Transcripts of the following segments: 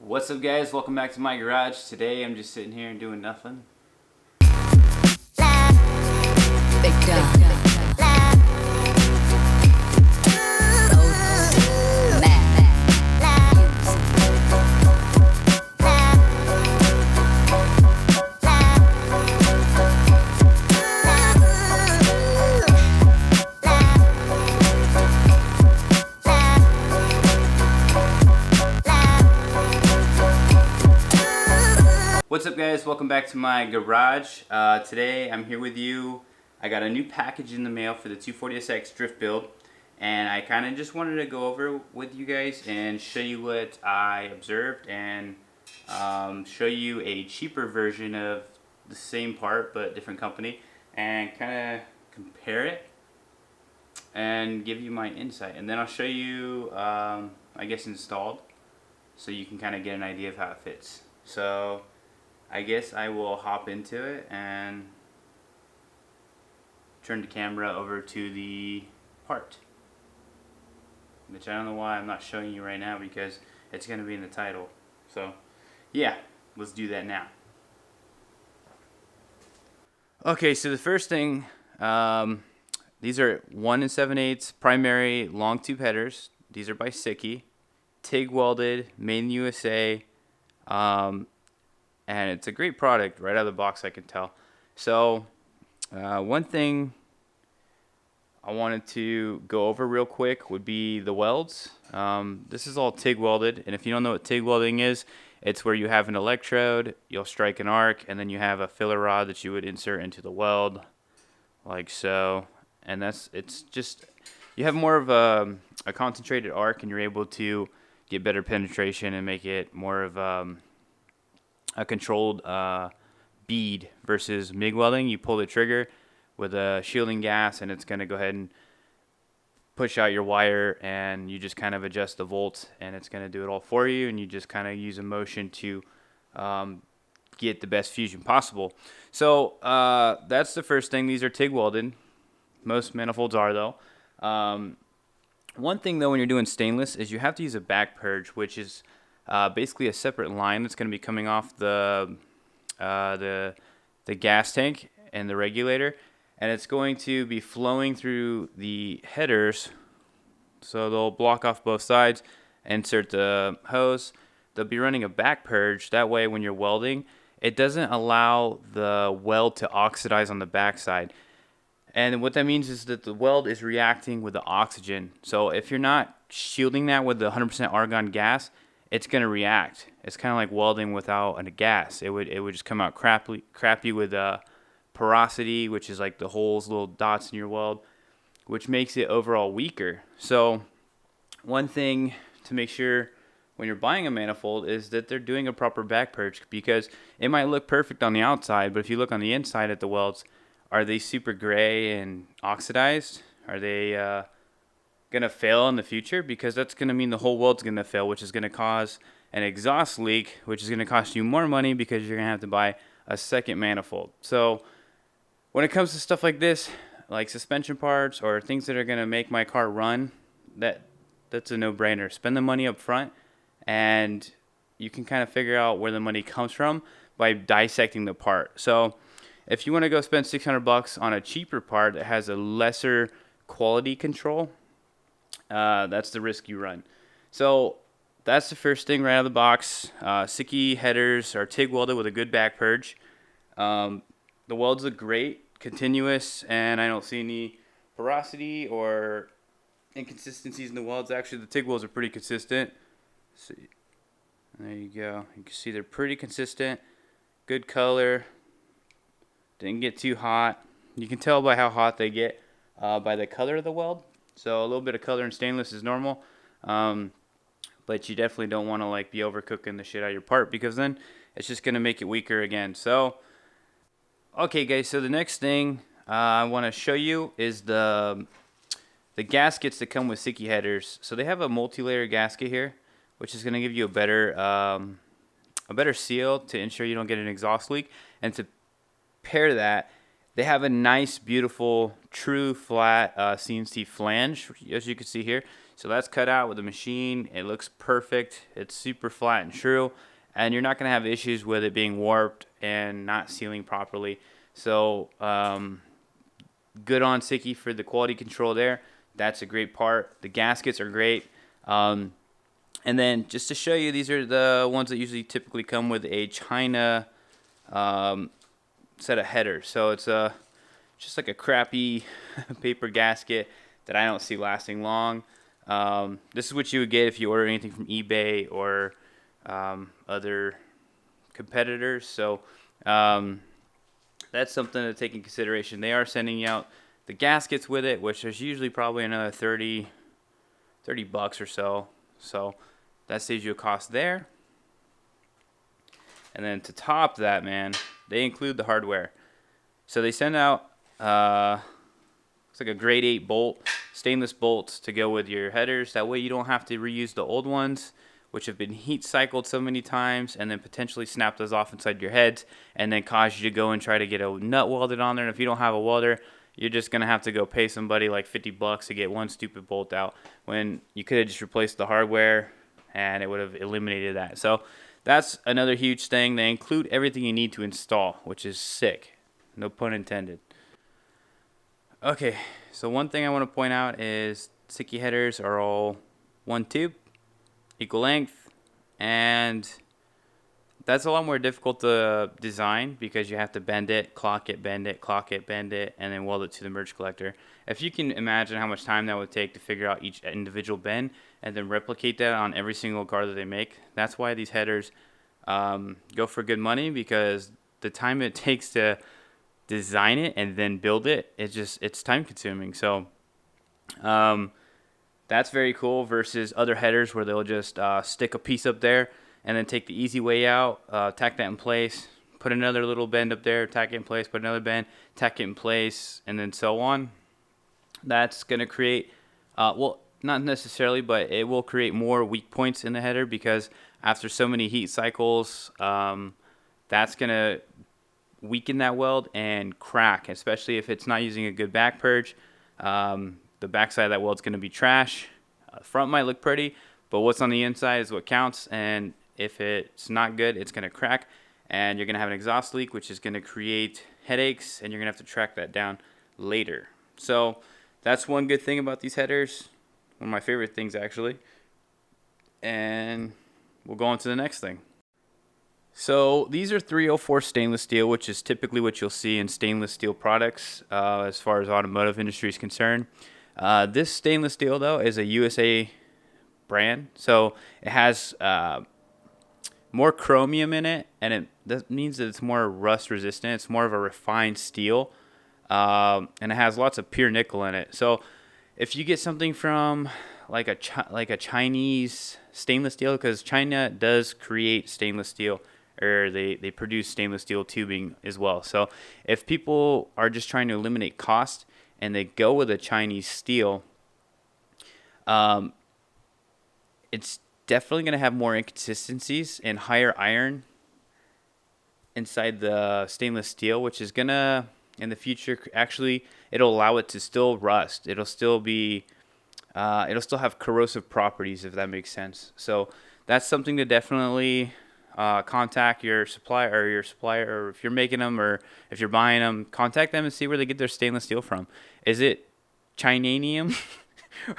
What's up, guys? Welcome back to my garage. Today I'm just sitting here and doing nothing. What's up, guys? Welcome back to my garage. Today I'm here with you. I got a new package in the mail for the 240SX drift build, and I kind of just wanted to go over with you guys and show you what I observed and show you a cheaper version of the same part but different company, and kind of compare it and give you my insight. And then I'll show you, I guess, installed, so you can kind of get an idea of how it fits. So I guess I will hop into it and turn the camera over to the part, which I don't know why I'm not showing you right now because it's going to be in the title. So yeah, let's do that now. Okay, so the first thing, these are 1 7/8 primary long tube headers. These are by Sikky, TIG welded, made in the USA. And it's a great product right out of the box, I can tell. So one thing I wanted to go over real quick would be the welds. This is all TIG welded, and if you don't know what TIG welding is, it's where you have an electrode, you'll strike an arc, and then you have a filler rod that you would insert into the weld, like so. And it's just, you have more of a concentrated arc, and you're able to get better penetration and make it more of a controlled bead versus MIG welding. You pull the trigger with a shielding gas, and it's going to go ahead and push out your wire, and you just kind of adjust the volts, and it's going to do it all for you, and you just kind of use a motion to get the best fusion possible. So that's the first thing. These are TIG welded. Most manifolds are, though. One thing, though, when you're doing stainless is you have to use a back purge, which is basically a separate line that's going to be coming off the gas tank and the regulator, and it's going to be flowing through the headers, so they'll block off both sides. Insert the hose. They'll be running a back purge, that way when you're welding it doesn't allow the weld to oxidize on the back side. And what that means is that the weld is reacting with the oxygen. So if you're not shielding that with the 100% argon gas, it's going to react. It's kind of like welding without a gas. It would just come out crappy with porosity, which is like the holes, little dots in your weld, which makes it overall weaker. So one thing to make sure when you're buying a manifold is that they're doing a proper back purge, because it might look perfect on the outside, but if you look on the inside at the welds, are they super gray and oxidized? Are they going to fail in the future? Because that's going to mean the whole weld's going to fail, which is going to cause an exhaust leak, which is going to cost you more money because you're going to have to buy a second manifold. So when it comes to stuff like this, like suspension parts or things that are going to make my car run, that's a no-brainer. Spend the money up front, and you can kind of figure out where the money comes from by dissecting the part. So if you want to go spend $600 on a cheaper part that has a lesser quality control, that's the risk you run. So that's the first thing right out of the box. Sikky headers are TIG welded with a good back purge. The welds look great, continuous, and I don't see any porosity or inconsistencies in the welds. Actually, the TIG welds are pretty consistent. See, there you go. You can see they're pretty consistent. Good color. Didn't get too hot. You can tell by how hot they get by the color of the weld. So a little bit of color in stainless is normal, but you definitely don't want to be overcooking the shit out of your part, because then it's just gonna make it weaker again. So okay, guys. So the next thing I want to show you is the gaskets that come with Sikky headers. So they have a multi-layer gasket here, which is gonna give you a better seal to ensure you don't get an exhaust leak, and to pair that, they have a nice, beautiful, true flat CNC flange, as you can see here. So that's cut out with the machine. It looks perfect. It's super flat and true, and you're not going to have issues with it being warped and not sealing properly. So good on Sikky for the quality control there. That's a great part. The gaskets are great. And then just to show you, these are the ones that usually typically come with a China set of headers. So it's just like a crappy paper gasket that I don't see lasting long. This is what you would get if you order anything from eBay or other competitors. So that's something to take in consideration. They are sending out the gaskets with it, which is usually probably another $30 or so. So that saves you a cost there. And then to top that, man, they include the hardware. So they send out it's like a grade 8 bolt, stainless bolts to go with your headers. That way you don't have to reuse the old ones, which have been heat cycled so many times, and then potentially snap those off inside your heads and then cause you to go and try to get a nut welded on there. And if you don't have a welder, you're just going to have to go pay somebody like $50 to get one stupid bolt out, when you could have just replaced the hardware and it would have eliminated that. So that's another huge thing. They include everything you need to install, which is sick. No pun intended. Okay, so one thing I want to point out is Sikky headers are all one tube, equal length, and that's a lot more difficult to design because you have to bend it, clock it, bend it, clock it, bend it, and then weld it to the merge collector. If you can imagine how much time that would take to figure out each individual bend and then replicate that on every single car that they make, that's why these headers go for good money, because the time it takes to design it and then build it, it's time consuming. So that's very cool versus other headers where they'll just stick a piece up there and then take the easy way out, tack that in place, put another little bend up there, tack it in place, put another bend, tack it in place, and then so on. That's going to create, well, not necessarily, but it will create more weak points in the header, because after so many heat cycles, that's going to weaken that weld and crack, especially if it's not using a good back purge. The backside of that weld's going to be trash. Front might look pretty, but what's on the inside is what counts, and if it's not good, it's going to crack, and you're going to have an exhaust leak, which is going to create headaches, and you're going to have to track that down later. So that's one good thing about these headers, one of my favorite things actually. And we'll go on to the next thing. So these are 304 stainless steel, which is typically what you'll see in stainless steel products as far as automotive industry is concerned. This stainless steel, though, is a USA brand, so it has more chromium in it, and that means that it's more rust resistant. It's more of a refined steel, and it has lots of pure nickel in it. So if you get something from like a Chinese stainless steel, because China does create stainless steel, or they produce stainless steel tubing as well. So if people are just trying to eliminate cost and they go with a Chinese steel, it's definitely going to have more inconsistencies and higher iron inside the stainless steel, which is going to, in the future, actually, it'll allow it to still rust. It'll still have corrosive properties, if that makes sense. So that's something to definitely contact your supplier, or if you're making them or if you're buying them, contact them and see where they get their stainless steel from. Is it Chinanium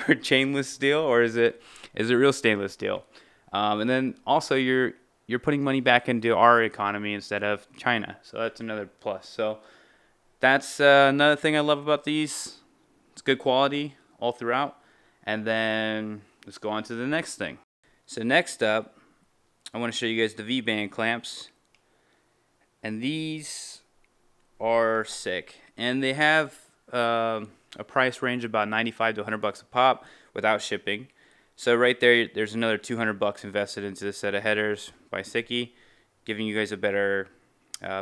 or chainless steel, or is it real stainless steel? And then also you're putting money back into our economy instead of China, so that's another plus. So that's another thing I love about these. It's good quality all throughout. And then let's go on to the next thing. So next up, I want to show you guys the V-band clamps, and these are sick, and they have a price range of about $95 to $100 a pop without shipping. So right there's another $200 invested into this set of headers by Sikky, giving you guys a better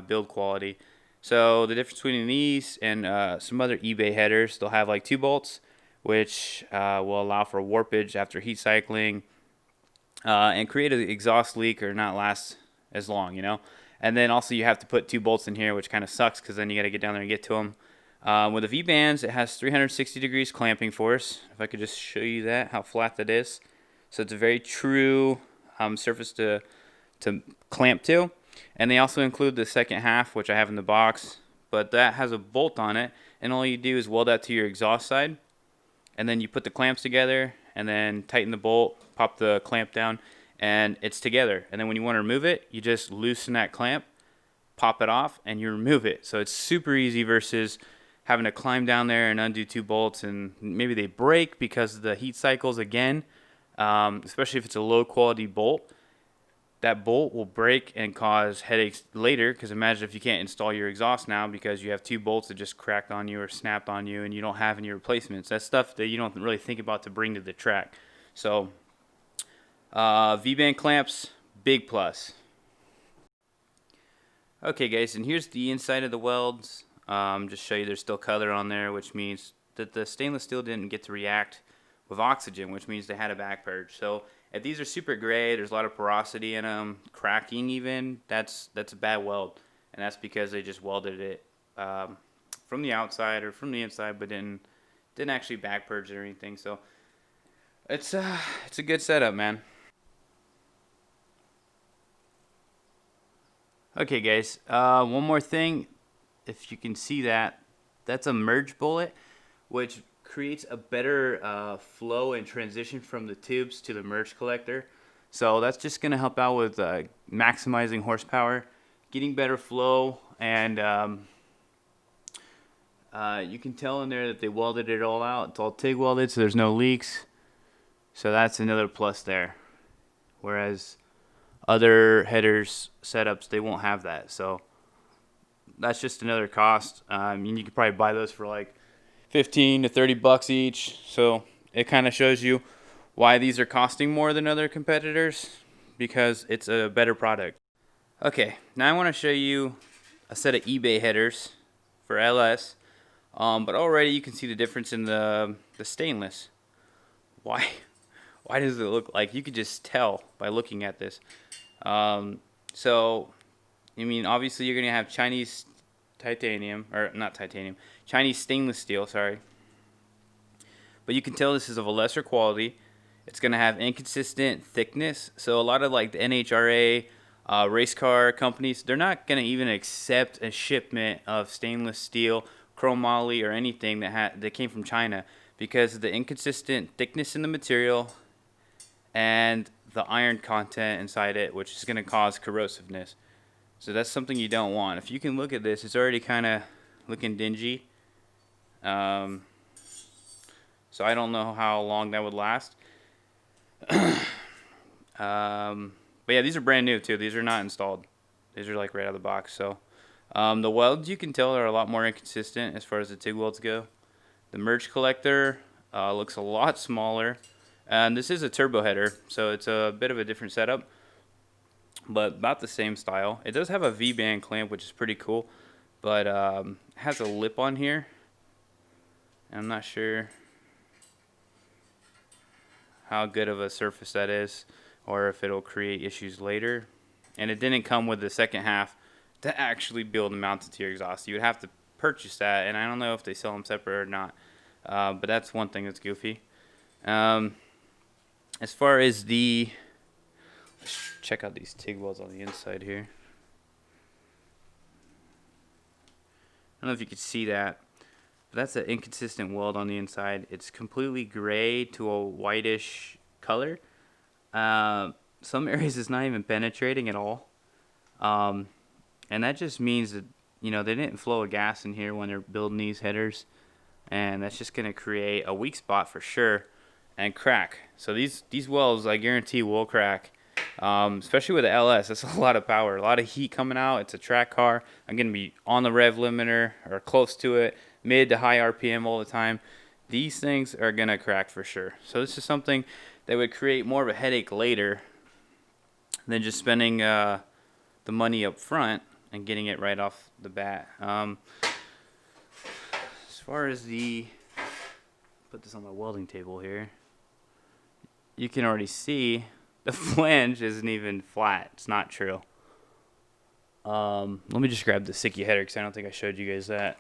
build quality. So the difference between these and some other eBay headers, they'll have like 2 bolts, which will allow for warpage after heat cycling, and create an exhaust leak or not last as long, And then also you have to put 2 bolts in here, which kind of sucks because then you got to get down there and get to them. With the V-bands, it has 360 degrees clamping force. If I could just show you that, how flat that is. So it's a very true surface to clamp to. And they also include the second half, which I have in the box. But that has a bolt on it, and all you do is weld that to your exhaust side. And then you put the clamps together, and then tighten the bolt, pop the clamp down, and it's together. And then when you want to remove it, you just loosen that clamp, pop it off, and you remove it. So it's super easy versus having to climb down there and undo 2 bolts, and maybe they break because of the heat cycles again, especially if it's a low quality bolt. That bolt will break and cause headaches later, because imagine if you can't install your exhaust now because you have 2 bolts that just cracked on you or snapped on you and you don't have any replacements. That's stuff that you don't really think about to bring to the track. So V-band clamps, big plus. Okay guys, and here's the inside of the welds. Just show you there's still color on there, which means that the stainless steel didn't get to react with oxygen, which means they had a back purge. So if these are super gray, there's a lot of porosity in them, cracking even, that's a bad weld. And that's because they just welded it from the outside or from the inside, but didn't actually back purge it or anything. So it's a good setup, man. Okay guys, one more thing. If you can see that, that's a merge bullet, which creates a better flow and transition from the tubes to the merge collector. So that's just going to help out with maximizing horsepower, getting better flow, and you can tell in there that they welded it all out. It's all TIG welded, so there's no leaks. So that's another plus there. Whereas other headers setups, they won't have that. So that's just another cost. I mean, you could probably buy those for like 15 to 30 bucks each. So it kind of shows you why these are costing more than other competitors, because it's a better product. Okay, now I want to show you a set of eBay headers for LS. But already you can see the difference in the stainless. Why does it look like, you could just tell by looking at this. So I mean, obviously you're going to have Chinese titanium, or not titanium, Chinese stainless steel, sorry. But you can tell this is of a lesser quality. It's going to have inconsistent thickness. So a lot of like the NHRA race car companies, they're not going to even accept a shipment of stainless steel, chromoly, or anything that came from China, because of the inconsistent thickness in the material and the iron content inside it, which is going to cause corrosiveness. So that's something you don't want. If you can look at this, it's already kind of looking dingy. So I don't know how long that would last. But yeah, these are brand new too. These are not installed. These are like right out of the box. So the welds, you can tell, are a lot more inconsistent as far as the TIG welds go. The merge collector looks a lot smaller. And this is a turbo header, so it's a bit of a different setup, but about the same style. It does have a V-band clamp, which is pretty cool, but it has a lip on here. I'm not sure how good of a surface that is, or if it'll create issues later. And it didn't come with the second half to actually build and mount it to your exhaust. You would have to purchase that, and I don't know if they sell them separate or not, but that's one thing that's goofy. As far as let's check out these TIG welds on the inside here. I don't know if you could see that, but that's an inconsistent weld on the inside. It's completely gray to a whitish color. Some areas it's not even penetrating at all. And that just means that, you know, they didn't flow a gas in here when they're building these headers. And that's just going to create a weak spot for sure and crack. So these welds, I guarantee, will crack. Especially with the LS, that's a lot of power, a lot of heat coming out. It's a track car. I'm going to be on the rev limiter or close to it, mid to high RPM all the time. These things are going to crack for sure. So this is something that would create more of a headache later than just spending the money up front and getting it right off the bat. As far as put this on my welding table here, you can already see the flange isn't even flat. It's not true. Let me just grab the Sikky header because I don't think I showed you guys that.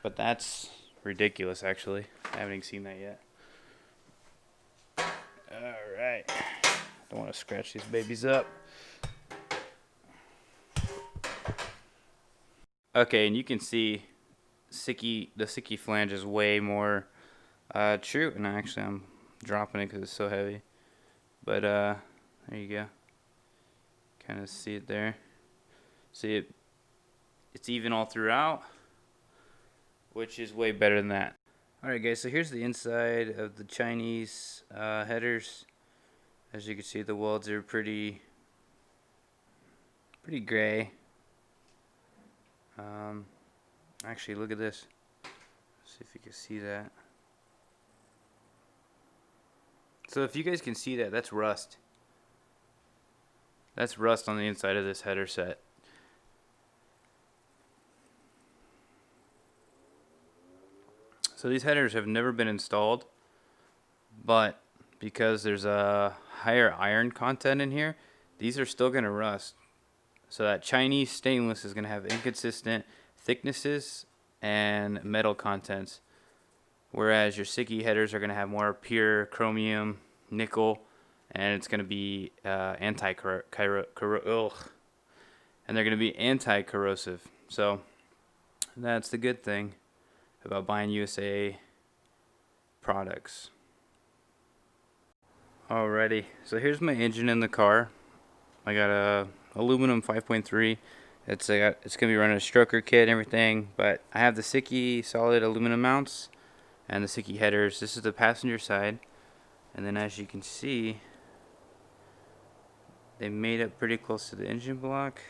But that's ridiculous, actually. I haven't even seen that yet. Alright. Don't want to scratch these babies up. Okay, and you can see the Sikky flange is way more true. And actually, I'm dropping it because it's so heavy. But there you go. Kind of see it there. See it? It's even all throughout, which is way better than that. Alright guys, so here's the inside of the Chinese headers. As you can see, the welds are pretty gray. Actually, look at this. See if you can see that. So if you guys can see that, that's rust. That's rust on the inside of this header set. So these headers have never been installed, but because there's a higher iron content in here, these are still going to rust. So that Chinese stainless is going to have inconsistent thicknesses and metal contents, whereas your Sikky headers are going to have more pure chromium, nickel, and it's going to be anti-corrosive. So that's the good thing about buying USA products. Alrighty, so here's my engine in the car. I got a aluminum 5.3. It's gonna be running a stroker kit and everything, but I have the Sikky solid aluminum mounts and the Sikky headers. This is the passenger side, and then as you can see, they made it pretty close to the engine block,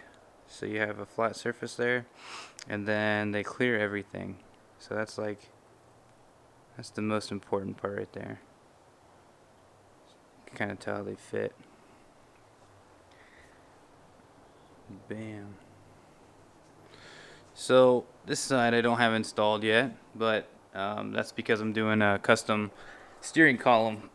so you have a flat surface there, and then they clear everything. So that's the most important part right there. You can kind of tell how they fit. Bam. So this side I don't have installed yet, but that's because I'm doing a custom steering column